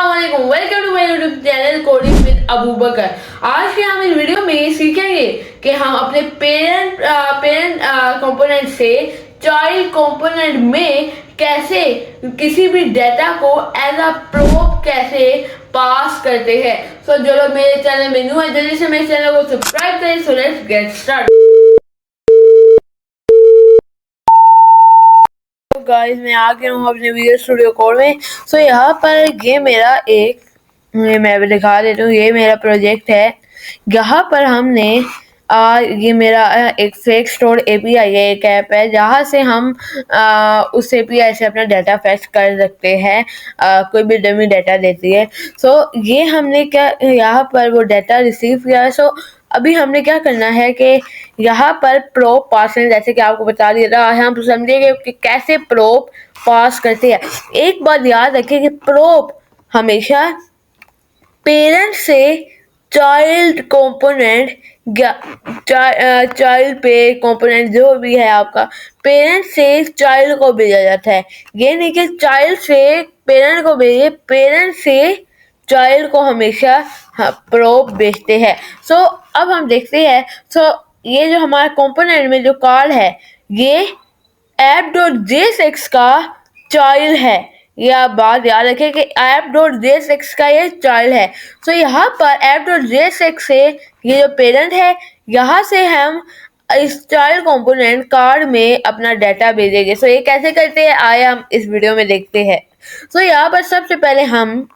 अस्सलामुअलैकुम, welcome to my YouTube channel coding with Abu Bakar. आज के हम इस वीडियो में सीखेंगे कि हम अपने पेरेंट कंपोनेंट से चाइल्ड कंपोनेंट में कैसे किसी भी डाटा को एज अ प्रोब कैसे पास करते हैं। सो जो लोग मेरे चैनल में न्यू है जल्दी से मेरे चैनल को सब्सक्राइब करें। So let's get start. Guys मैं आ गया हूँ अपने वीडियो स्टूडियो कोड में। सो यहाँ पर ये मेरा मैं दिखा देता हूँ, ये मेरा प्रोजेक्ट है। यहाँ पर हमने ये मेरा एक फेक स्टोर एपीआई है, एक ऐप है जहाँ से हम उस एपीआई से अपना डाटा फेच कर सकते हैं। कोई भी डमी डाटा देती है। सो ये हमने क्या यहाँ पर वो डाटा रिसीव किया है। सो अभी हमने क्या करना है कि यहाँ पर प्रोब पासिंग, जैसे कि आपको बता दिया था, हम समझेंगे कि कैसे प्रोब पास करते हैं। एक बात याद रखिए कि प्रोब हमेशा पेरेंट से चाइल्ड कंपोनेंट चाइल्ड पे कंपोनेंट जो भी है आपका पेरेंट से चाइल्ड को भेजा जाता है। ये नहीं कि चाइल्ड से पेरेंट को भेजे, पेरेंट से चाइल्ड को हमेशा प्रोब भेजते हैं। सो अब हम देखते हैं। सो ये जो हमारा कंपोनेंट में जो कॉल है ये app.jsx का चाइल्ड है। ये आप बात याद रखें कि app.jsx का ये चाइल्ड है। सो यहाँ पर app.jsx से ये जो पेरेंट है, यहाँ से हम इस चाइल्ड कंपोनेंट कार्ड में अपना डाटा भेजेंगे। सो ये कैसे करते हैं आइए हम इस वीडियो में देखते हैं। सो यहाँ पर सबसे पहले हम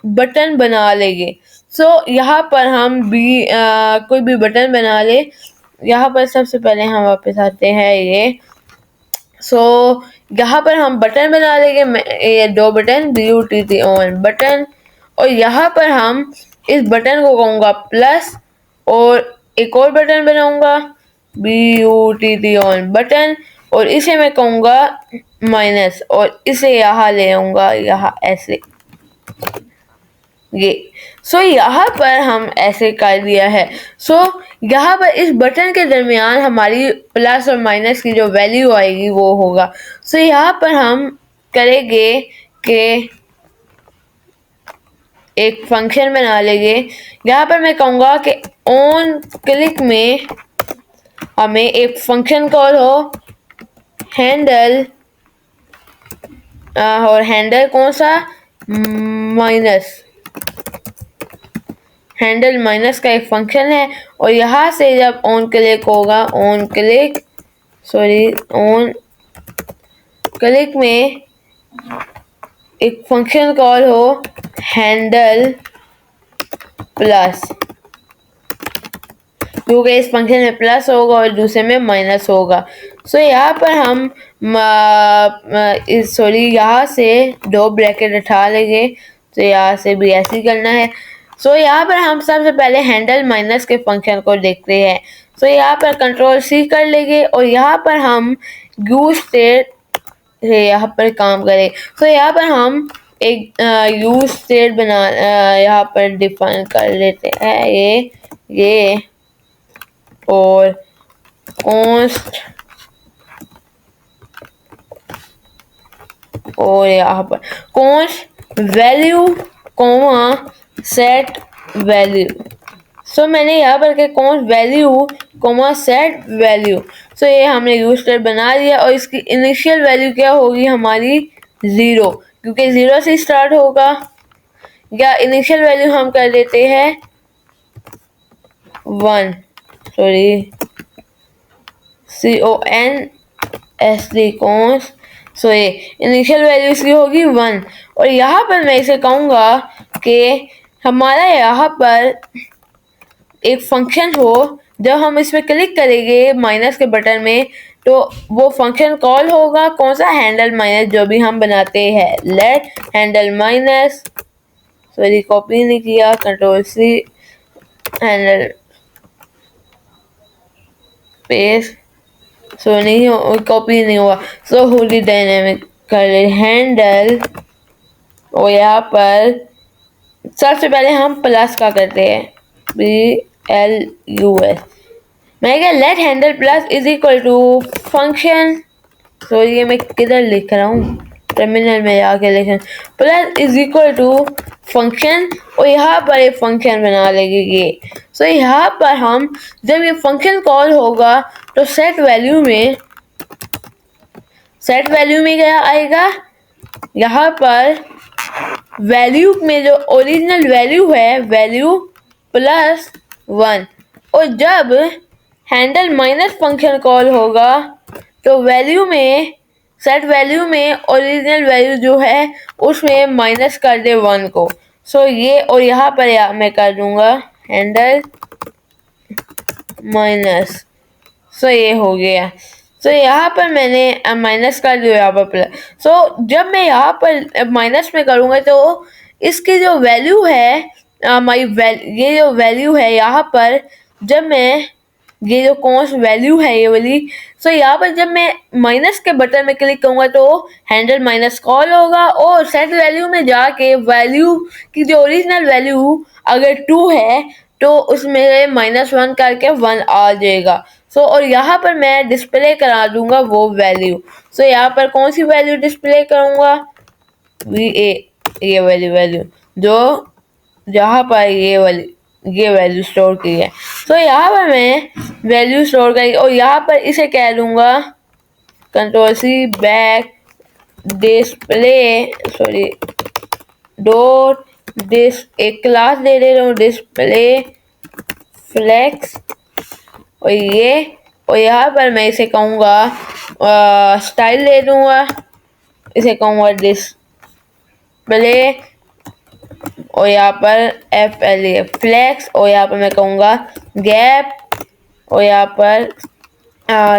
बटन बना लेंगे। सो यहाँ पर हम कोई भी बटन बना ले। यहाँ पर सबसे पहले हम वापस आते हैं ये। सो यहाँ पर हम बटन बना लेंगे, ये दो बटन BUTT ऑन बटन, और यहाँ पर हम इस बटन को कहूँगा प्लस, और एक और बटन बनाऊंगा BUTT ऑन बटन, और इसे मैं कहूँगा माइनस, और इसे यहाँ ले आऊँगा यहाँ ऐसे ये। सो यहाँ पर हम ऐसे कर दिया है। सो यहाँ पर इस बटन के दरमियान हमारी प्लस और माइनस की जो वैल्यू आएगी वो होगा। सो यहाँ पर हम करेंगे कि एक फंक्शन बना लेंगे। यहाँ पर मैं कहूँगा कि ऑन क्लिक में हमें एक फंक्शन कॉल हो हैंडल, और हैंडल कौन सा, माइनस, हैंडल माइनस का एक फंक्शन है। और यहाँ से जब ऑन क्लिक होगा, ऑन क्लिक में एक फंक्शन कॉल हो हैंडल प्लस, क्योंकि इस फंक्शन में प्लस होगा और दूसरे में माइनस होगा। सो यहाँ पर हम यहाँ से दो ब्रैकेट उठा लेंगे। तो यहाँ से भी ऐसे ही करना है। सो यहाँ पर हम सबसे पहले हैंडल माइनस के फंक्शन को देखते हैं। सो यहाँ पर Ctrl+C कर लेंगे और यहाँ पर हम यूज स्टेट यहाँ पर काम करें। सो यहाँ पर हम एक यूज स्टेट बना यहाँ पर डिफाइन कर लेते हैं ये और कॉन्स्ट, और यहाँ पर const value comma set value. So मैंने यहाँ पर के const value comma set value. So ये हमने यूज स्टेट बना दिया, और इसकी इनिशियल वैल्यू क्या होगी हमारी 0, क्योंकि 0 से स्टार्ट होगा। या इनिशियल वैल्यू हम कर देते हैं 1, CONST कॉन्स्ट। सो ये इनिशियल वैल्यू इसकी होगी 1, और यहाँ पर मैं इसे कहूँगा कि हमारा यहाँ पर एक फंक्शन हो। जब हम इस पर क्लिक करेंगे माइनस के बटन में, तो वो फंक्शन कॉल होगा कौन सा, हैंडल माइनस, जो भी हम बनाते हैं let handle minus. Sorry copy नहीं किया, Ctrl+C हैंडल पेस्ट। सो नहीं हो, कॉपी नहीं हुआ। सो होली डायनेमिक कर ले हैंडल, और यहाँ पर सबसे पहले हम प्लस का करते हैं PLUS। मैं क्या let handle plus is equal to function. तो ये मैं किधर लिख रहा हूँ, टर्मिनल में जाके लिख, plus is equal to function और यहाँ पर एक फंक्शन बना लेंगे ये। सो यहाँ पर हम जब ये फंक्शन कॉल होगा तो सेट वैल्यू में क्या आएगा, यहाँ पर वैल्यू में जो ओरिजिनल वैल्यू है वैल्यू +1, और जब हैंडल माइनस फंक्शन कॉल होगा तो सेट वैल्यू में ओरिजिनल वैल्यू जो है उसमें माइनस कर दे 1 को। सो ये, और यहाँ पर मैं कर दूंगा हैंडल माइनस। सो ये हो गया। सो यहाँ पर मैंने माइनस कर दिया, यहाँ पर प्लस। सो जब मैं यहाँ पर माइनस में करूँगा तो इसकी जो वैल्यू है ये जो वैल्यू है यहाँ पर, जब मैं ये जो कौन वैल्यू है ये वाली, सो यहाँ पर जब मैं माइनस के बटन में क्लिक करूँगा तो हैंडल माइनस कॉल होगा और सेट वैल्यू में जाके वैल्यू की जो ओरिजिनल वैल्यू अगर 2 है तो उसमें -1 करके 1 आ जाएगा। सो और यहाँ पर मैं डिस्प्ले करा दूंगा वो वैल्यू। सो यहाँ पर कौन सी वैल्यू डिस्प्ले करूँगा, ये वैल्यू जो जहाँ पर ये वैल्यू स्टोर की है। सो यहाँ पर मैं वैल्यू स्टोर करी और यहाँ पर इसे कह दूंगा Ctrl+C बैक डिस्प्ले एक क्लास दे रहा हूँ डिस्प्ले फ्लेक्स, और यहाँ पर मैं इसे कहूँगा स्टाइल दे दूँगा, इसे कहूँगा डिस्प्ले, और यहाँ पर FLE फ्लेक्स, और यहाँ पर मैं कहूँगा गैप, और यहाँ पर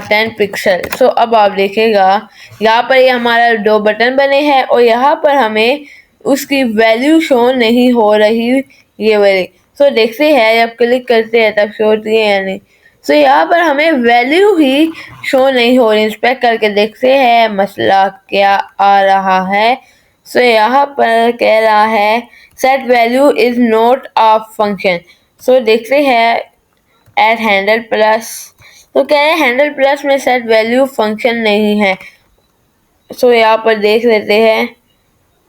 10 पिक्सल। सो अब आप देखिएगा यहाँ पर ये हमारा 2 बटन बने हैं और यहाँ पर हमें उसकी वैल्यू शो नहीं हो रही ये वाली। सो देखते हैं जब क्लिक करते हैं तब शो होती है या नहीं। सो यहाँ पर हमें वैल्यू ही शो नहीं हो रही। इंस्पेक्ट करके देखते हैं मसला क्या आ रहा है। सो यहाँ पर कह रहा है set value is not a function. So देखते हैं एट हैंडल प्लस, तो कह रहे हैं हैंडल प्लस में सेट वैल्यू फंक्शन नहीं है। सो यहाँ पर देख लेते हैं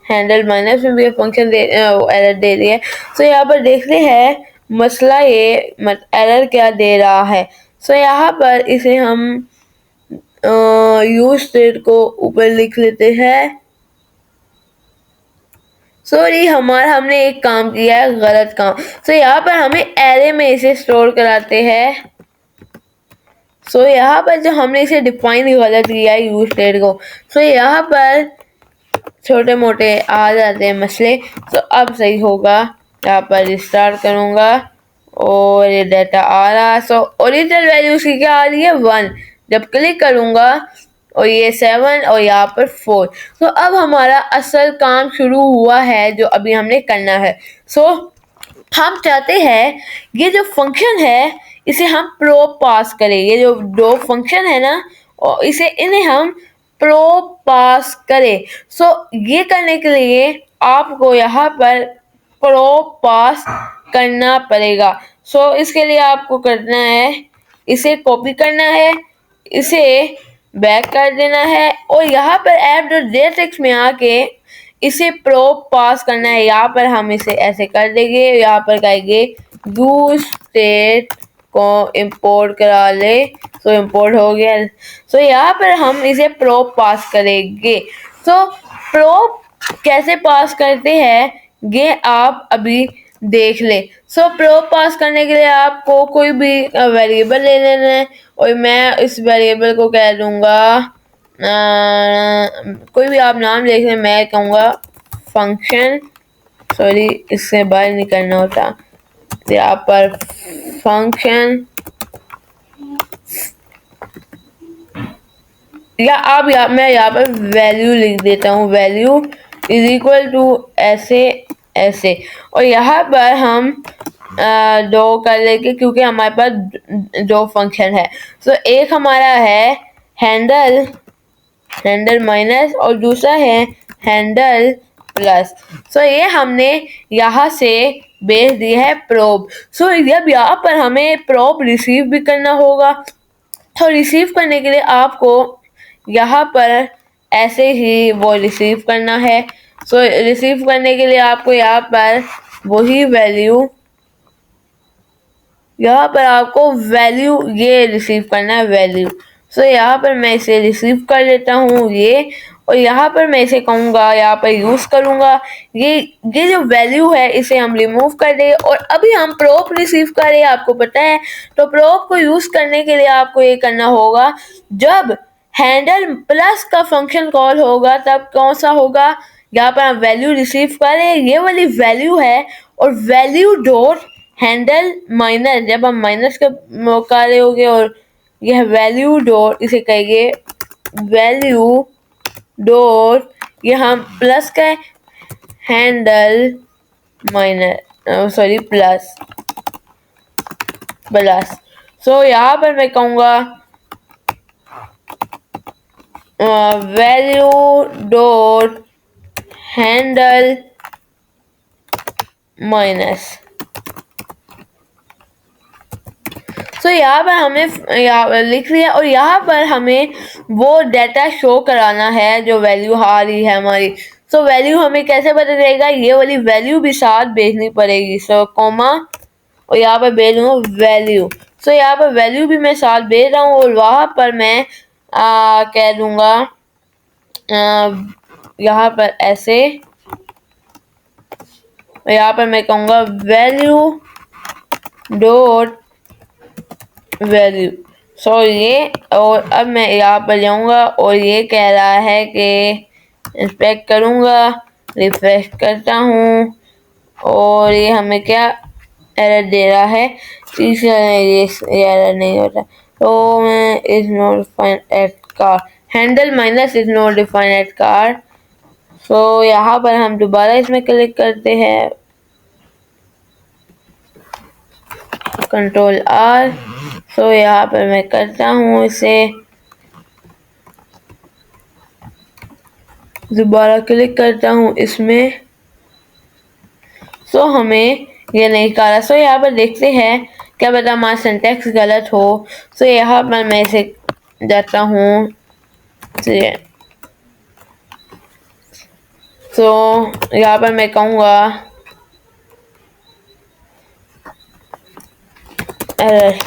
हैंडल माइनस में भी फंक्शन एरर दे रही है। सो यहाँ पर देखते हैं मसला ये एरर क्या दे रहा है। सो यहाँ पर इसे हम यूज स्टेट को ऊपर लिख लेते हैं। सॉरी हमने एक काम किया है गलत काम। सो यहाँ पर हमें एरे में इसे स्टोर कराते हैं। सो यहाँ पर जो हमने इसे डिफाइन गलत किया है यूज स्टेट को, सो यहाँ पर छोटे मोटे आ जाते हैं मसले। तो अब सही होगा। यहाँ पर रिस्टार्ट करूँगा और ये डाटा आ रहा है। सो ओरिजिनल वैल्यू उसकी क्या आ रही है 1। जब क्लिक करूँगा और ये 7 और यहाँ पर 4। तो अब हमारा असल काम शुरू हुआ है जो अभी हमने करना है। सो हम चाहते हैं ये जो फंक्शन है इसे हम प्रोब पास करें। ये जो 2 फंक्शन है ना, और इन्हें हम प्रोब पास करें। सो ये करने के लिए आपको यहाँ पर प्रोब पास करना पड़ेगा। सो इसके लिए आपको करना है, इसे कॉपी करना है, इसे बैक कर देना है और यहाँ पर app.js में आके इसे प्रोब पास करना है। यहाँ पर हम इसे ऐसे कर देंगे, यहाँ पर कहेंगे यूज स्टेट को इंपोर्ट करा ले। तो इंपोर्ट हो गया। सो यहाँ पर हम इसे प्रोब पास करेंगे। सो प्रोब कैसे पास करते हैं ये आप अभी देख ले। सो प्रोब पास करने के लिए आपको कोई भी वेरिएबल ले लेना है और मैं इस वेरिएबल को कह दूंगा कोई भी आप नाम देख लें। मैं कहूँगा फंक्शन, सॉरी इससे बाहर नहीं करना होता, यहाँ पर फंक्शन, या मैं यहाँ पर वैल्यू लिख देता हूँ, वैल्यू इज इक्वल टू ऐसे और यहाँ पर हम 2 कर लेंगे क्योंकि हमारे पास 2 फंक्शन है। सो एक हमारा है हैंडल माइनस और दूसरा है हैंडल प्लस। सो ये हमने यहाँ से भेज दिया है प्रोब। सो जब यहाँ पर हमें प्रोब रिसीव भी करना होगा तो रिसीव करने के लिए आपको यहाँ पर ऐसे ही वो रिसीव करना है। सो रिसीव करने के लिए आपको यहाँ पर वही वैल्यू, यहाँ पर आपको वैल्यू ये रिसीव करना है वैल्यू। सो यहाँ पर मैं इसे रिसीव कर लेता हूँ ये, और यहाँ पर मैं इसे कहूँगा, यहाँ पर यूज़ करूँगा ये जो वैल्यू है इसे हम रिमूव कर दें, और अभी हम प्रोप रिसीव कर रहे हैं, आपको पता है। तो प्रोप को यूज़ करने के लिए आपको ये करना होगा, जब हैंडल प्लस का फंक्शन कॉल होगा तब कौन सा होगा, यहाँ पर हम वैल्यू रिसीव करें, ये वाली वैल्यू है, और वैल्यू डॉट हैंडल माइनस, जब हम माइनस का कर रहे होंगे, और यह वैल्यू डॉट इसे कहेंगे वैल्यू डॉट, ये हम प्लस का handle minus sorry plus plus. So यहाँ पर मैं कहूँगा value dot handle minus. So यहाँ पर हमें यहाँ लिख लिया, और यहाँ पर हमें वो डाटा शो कराना है जो वैल्यू आ रही है हमारी। सो वैल्यू हमें कैसे पता चलेगा, ये वाली वैल्यू भी साथ भेजनी पड़ेगी। सो कॉमा, और यहाँ पर भेज दूँगा वैल्यू। सो यहाँ पर वैल्यू भी मैं साथ भेज रहा हूँ, और वहाँ पर मैं कह दूँगा यहाँ पर ऐसे, यहाँ पर मैं कहूँगा वैल्यू डॉट वैल्यू। सो ये, और अब मैं यहाँ पर जाऊँगा, और ये कह रहा है कि इंस्पेक्ट करूँगा, रिफ्रेश करता हूँ, और ये हमें क्या एरर दे रहा है, ये एरर नहीं होता। तो मैं is not defined at car, handle minus is not defined at car. So यहाँ पर हम दोबारा इसमें क्लिक करते हैं, कंट्रोल आर। सो यहाँ पर मैं करता हूँ इसे, दोबारा क्लिक करता हूँ इसमें। सो हमें ये नहीं करा। सो यहाँ पर देखते हैं, क्या पता हमारा सिंटैक्स गलत हो। सो यहाँ पर मैं इसे जाता हूँ, सो यहाँ पर मैं कहूँगा एरर,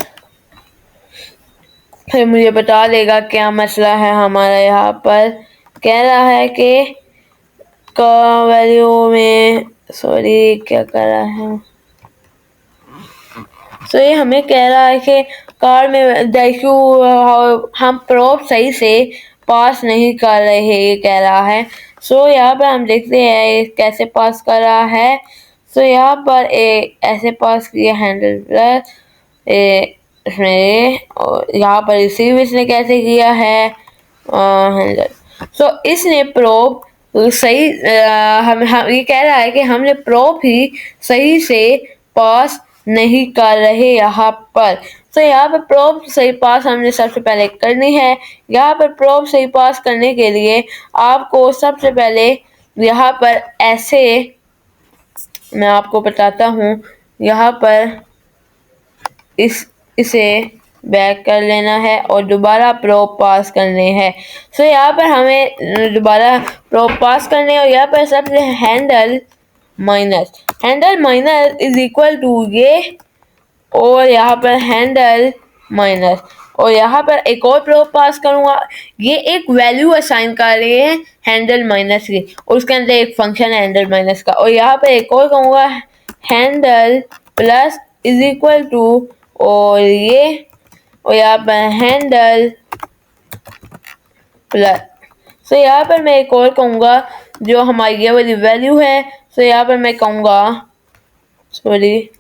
फिर मुझे बता देगा क्या मसला है हमारा। यहाँ पर कह रहा है कि का वैल्यू में, सॉरी क्या कर रहा है, सो ये हमें कह रहा है कि कार में दैशू हम प्रोप सही से पास नहीं कर रहे, ये कह रहा है। सो यहाँ पर हम देखते हैं ये कैसे पास कर रहा है। सो यहाँ पर ऐसे पास किया हैंडल प्लस इसमें, और यहाँ पर रिसीव इसने कैसे किया है हैंडल। सो इसने प्रोप सही हम ये कह रहा है कि हमने प्रोप ही सही से पास नहीं कर रहे यहाँ पर। तो यहाँ पर प्रोप सही पास हमने सबसे पहले करनी है। यहाँ पर प्रोप सही पास करने के लिए आपको सबसे पहले यहाँ पर ऐसे, मैं आपको बताता हूँ, यहाँ पर इसे बैक कर लेना है और दोबारा प्रोप पास करने हैं। सो यहाँ पर हमें दोबारा प्रोप पास करने, और यहाँ पर सबसे handle minus is equal to ये, और यहाँ पर हैंडल माइनस, और यहाँ पर एक और प्रोप पास करूँगा। ये एक वैल्यू असाइन कर रहे हैं हैंडल माइनस की, और उसके अंदर एक फंक्शन है हैंडल माइनस का, और यहाँ पर एक और कहूँगा handle plus is equal to, और ये, और यहाँ पर हैंडल प्लस। सो यहाँ पर मैं एक और कहूँगा जो हमारी ये वाली वैल्यू है। सो यहाँ पर मैं कहूँगा, सॉरी,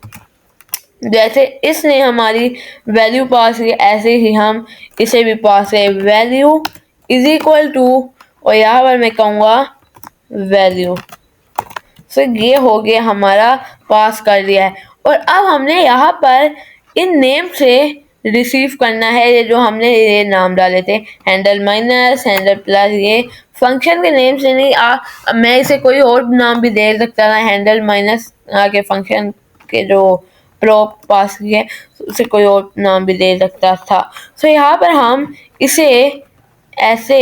जैसे इसने हमारी वैल्यू पास की ऐसे ही हम इसे भी पास करें, वैल्यू इज इक्वल टू, और यहाँ पर मैं कहूँगा वैल्यू। सो ये हो गया हमारा पास कर दिया है। और अब हमने यहाँ पर इन नेम से रिसीव करना है, ये जो हमने ये नाम डाले थे हैंडल माइनस, हैंडल प्लस, ये फंक्शन के नेम से नहीं। मैं इसे कोई और नाम भी दे सकता था, हैंडल माइनस के फंक्शन के जो प्रोप पास किए उसे कोई और नाम भी दे सकता था। सो यहाँ पर हम इसे ऐसे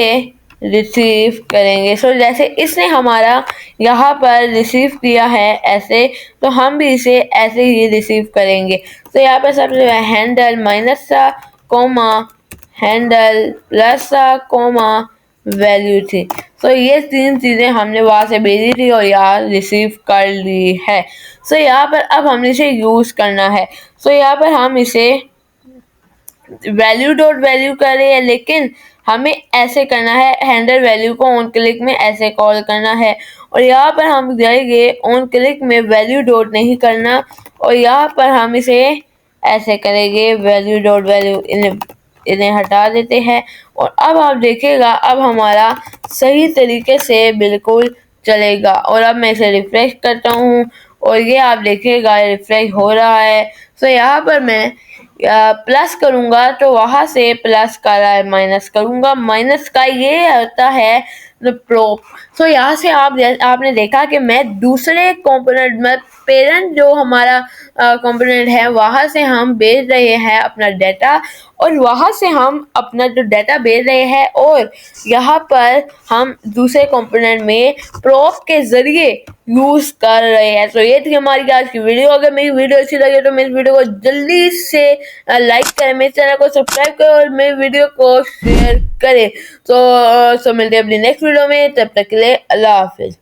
रिसीव करेंगे। सो जैसे इसने हमारा यहाँ पर रिसीव किया है ऐसे, तो हम भी इसे ऐसे ही रिसीव करेंगे। तो यहाँ पर सबसे हैंडल माइनस सा कोमा हैंडल प्लस सा कोमा वैल्यू थी। तो ये 3 चीज़ें हमने वहाँ से भेजी थी और यहाँ रिसीव कर ली है। सो यहाँ पर अब हमने इसे यूज़ करना है। सो यहाँ पर हम इसे वैल्यू डॉट वैल्यू कर रहे हैं, लेकिन हमें ऐसे करना है, हैंडल वैल्यू को ऑन क्लिक में ऐसे कॉल करना है। और यहाँ पर हम जाएंगे ऑन क्लिक में वैल्यू डॉट नहीं करना, और यहाँ पर हम इसे ऐसे करेंगे वैल्यू डॉट वैल्यू, इन्हें हटा देते हैं। और अब आप देखिएगा अब हमारा सही तरीके से बिल्कुल चलेगा। और अब मैं इसे रिफ्रेश करता हूँ और ये आप देखिएगा रिफ्रेश हो रहा है। तो यहाँ पर मैं प्लस करूँगा तो वहाँ से प्लस का माइनस करूँगा, माइनस का ये होता है प्रो। सो यहाँ से आपने देखा कि मैं दूसरे कंपोनेंट में पेरेंट जो हमारा कंपोनेंट है वहाँ से हम भेज रहे हैं अपना डाटा, और वहाँ से हम अपना जो डाटा भेज रहे हैं और यहाँ पर हम दूसरे कंपोनेंट में प्रोप के ज़रिए यूज़ कर रहे हैं। तो ये थी हमारी आज की वीडियो। अगर मेरी वीडियो अच्छी लगे तो मेरी वीडियो को जल्दी से लाइक करें, मेरे चैनल को सब्सक्राइब करें और मेरी वीडियो को शेयर करें। तो मिलते हैं अपनी नेक्स्ट वीडियो में, तब तक के लिए अल्लाह हाफिज़।